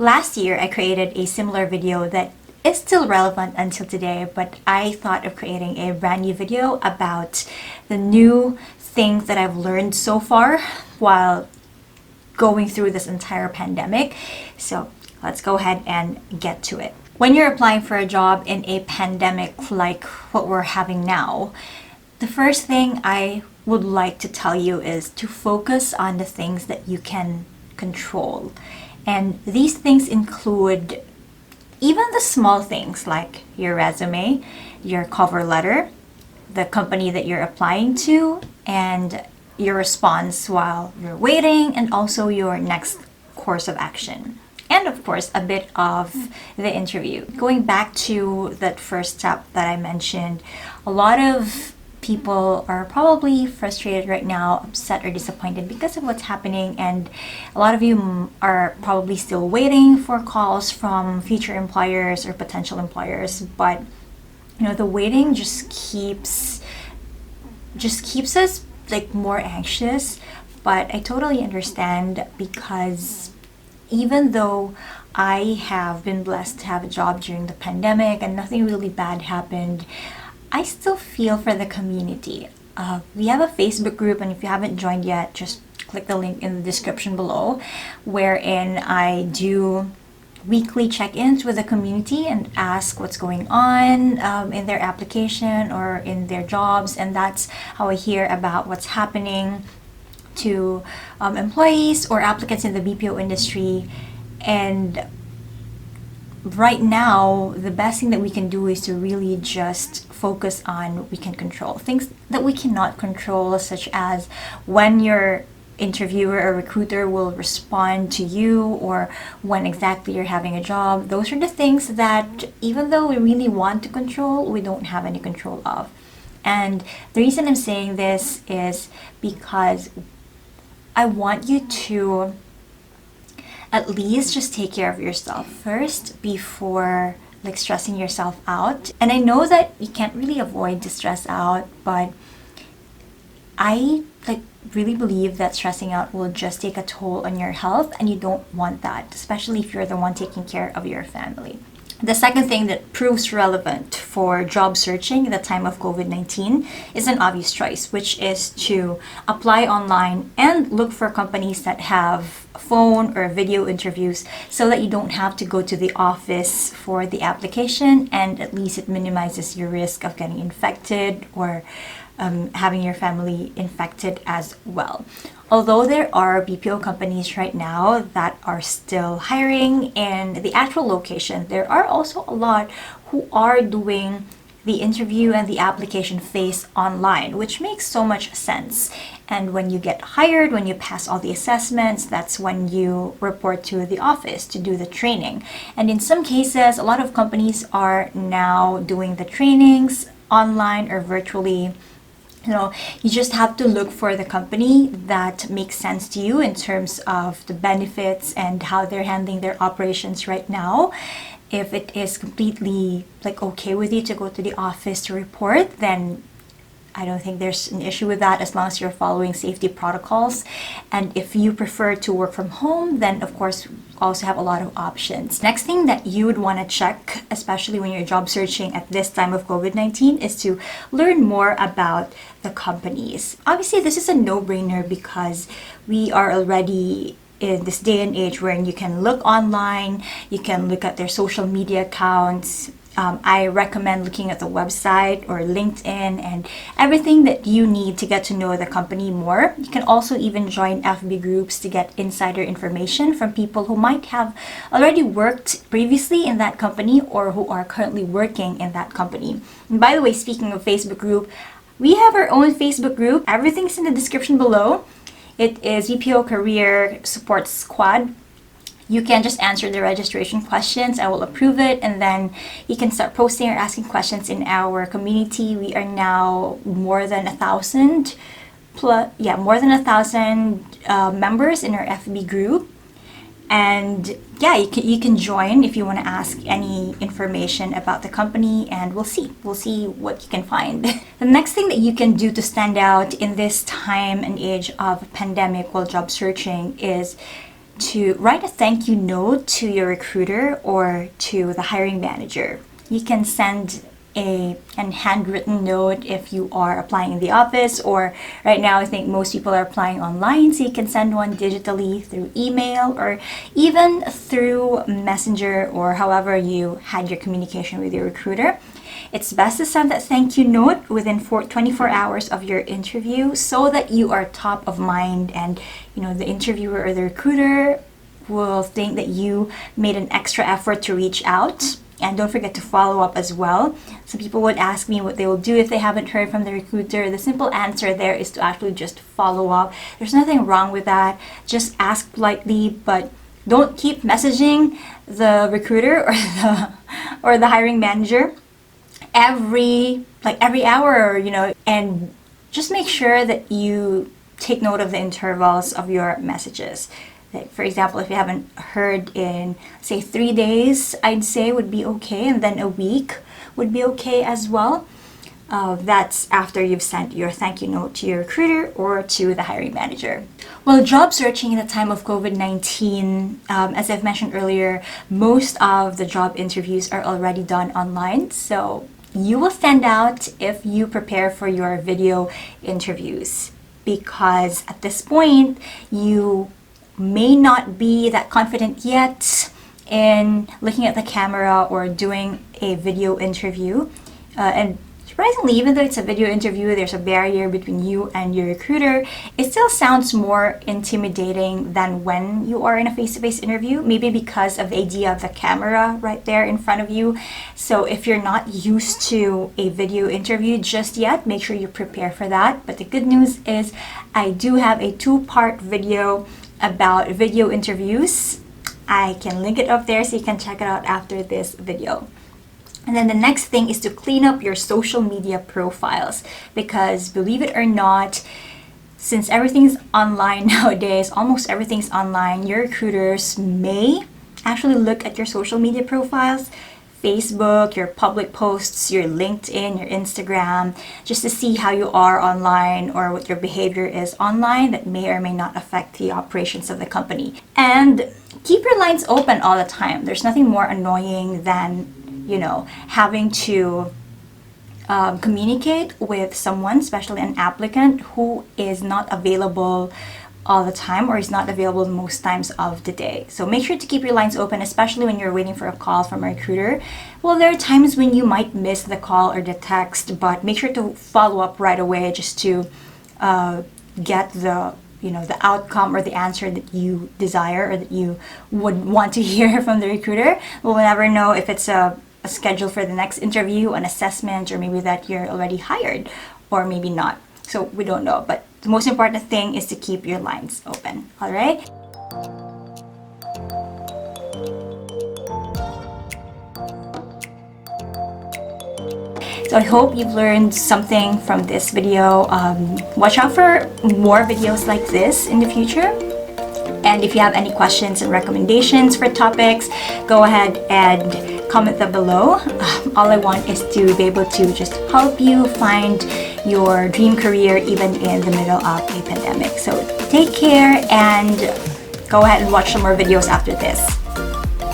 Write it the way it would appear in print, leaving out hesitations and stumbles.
Last year, I created a similar video that is still relevant until today, but I thought of creating a brand new video about the new things that I've learned so far while going through this entire pandemic. So let's go ahead and get to it. When you're applying for a job in a pandemic like what we're having now, the first thing I would like to tell you is to focus on the things that you can control. And these things include even the small things like your resume, your cover letter, the company that you're applying to, and your response while you're waiting, and also your next course of action. And of course, a bit of the interview. Going back to that first step that I mentioned, a lot of people are probably frustrated right now, upset or disappointed because of what's happening, and a lot of you are probably still waiting for calls from future employers or potential employers. But the waiting just keeps us like more anxious. But I totally understand, because even though I have been blessed to have a job during the pandemic and nothing really bad happened, I still feel for the community. We have a Facebook group, and if you haven't joined yet, just click the link in the description below, wherein I do weekly check-ins with the community and ask what's going on in their application or in their jobs, and that's how I hear about what's happening to employees or applicants in the BPO industry. And right now, the best thing that we can do is to really just focus on what we can control. Things that we cannot control, such as when your interviewer or recruiter will respond to you, or when exactly you're having a job. Those are the things that, even though we really want to control, we don't have any control of. And the reason I'm saying this is because I want you to at least just take care of yourself first before stressing yourself out. And I know that you can't really avoid to stress out, but I really believe that stressing out will just take a toll on your health, and you don't want that, especially if you're the one taking care of your family. The second thing that proves relevant for job searching in the time of COVID-19 is an obvious choice, which is to apply online and look for companies that have phone or video interviews, so that you don't have to go to the office for the application, and at least it minimizes your risk of getting infected or having your family infected as well. Although there are BPO companies right now that are still hiring in the actual location, there are also a lot who are doing the interview and the application phase online, which makes so much sense. And when you get hired, when you pass all the assessments, that's when you report to the office to do the training. And in some cases, a lot of companies are now doing the trainings online or virtually. You just have to look for the company that makes sense to you in terms of the benefits and how they're handling their operations right now. If it is completely okay with you to go to the office to report, then I don't think there's an issue with that, as long as you're following safety protocols. And if you prefer to work from home, then of course we also have a lot of options. Next thing that you would want to check, especially when you're job searching at this time of COVID-19, is to learn more about the companies. Obviously, this is a no-brainer, because we are already in this day and age where you can look online, you can look at their social media accounts. I recommend looking at the website or LinkedIn and everything that you need to get to know the company more. You can also even join FB groups to get insider information from people who might have already worked previously in that company or who are currently working in that company. And by the way, speaking of Facebook group, we have our own Facebook group. Everything's in the description below. It is VPO Career Support Squad. You can just answer the registration questions. I will approve it, and then you can start posting or asking questions in our community. We are now more than 1,000 members in our FB group. And yeah, you can join if you want to ask any information about the company, and we'll see what you can find. The next thing that you can do to stand out in this time and age of pandemic while job searching is to write a thank you note to your recruiter or to the hiring manager. You can send a handwritten note if you are applying in the office, or right now I think most people are applying online, so you can send one digitally through email or even through Messenger or however you had your communication with your recruiter. It's best to send that thank you note within 24 hours of your interview so that you are top of mind, and the interviewer or the recruiter will think that you made an extra effort to reach out. And don't forget to follow up as well. Some people would ask me what they will do if they haven't heard from the recruiter. The simple answer there is to actually just follow up. There's nothing wrong with that. Just ask politely, but don't keep messaging the recruiter or the hiring manager every hour, and just make sure that you take note of the intervals of your messages. Like, for example, if you haven't heard in, say, 3 days, I'd say would be okay, and then a week would be okay as well. That's after you've sent your thank you note to your recruiter or to the hiring manager. Well, job searching in the time of COVID-19, as I've mentioned earlier, most of the job interviews are already done online, so you will stand out if you prepare for your video interviews, because at this point, you may not be that confident yet in looking at the camera or doing a video interview. And surprisingly, even though it's a video interview, there's a barrier between you and your recruiter. It still sounds more intimidating than when you are in a face-to-face interview, maybe because of the idea of the camera right there in front of you. So if you're not used to a video interview just yet, make sure you prepare for that. But the good news is I do have a 2-part video about video interviews. I can link it up there so you can check it out after this video. And then the next thing is to clean up your social media profiles, because believe it or not, since everything's online nowadays, almost everything's online, your recruiters may actually look at your social media profiles, Facebook, your public posts, your LinkedIn, your Instagram, just to see how you are online or what your behavior is online that may or may not affect the operations of the company. And keep your lines open all the time. There's nothing more annoying than, having to communicate with someone, especially an applicant, who is not available all the time or is not available most times of the day. So make sure to keep your lines open, especially when you're waiting for a call from a recruiter. Well, there are times when you might miss the call or the text, but make sure to follow up right away just to get the outcome or the answer that you desire or that you would want to hear from the recruiter. We'll never know if it's a schedule for the next interview, an assessment, or maybe that you're already hired, or maybe not. So we don't know, but the most important thing is to keep your lines open. All right? So I hope you've learned something from this video. Watch out for more videos like this in the future. And if you have any questions and recommendations for topics, go ahead and comment them below. All I want is to be able to just help you find your dream career even in the middle of a pandemic. So take care and go ahead and watch some more videos after this.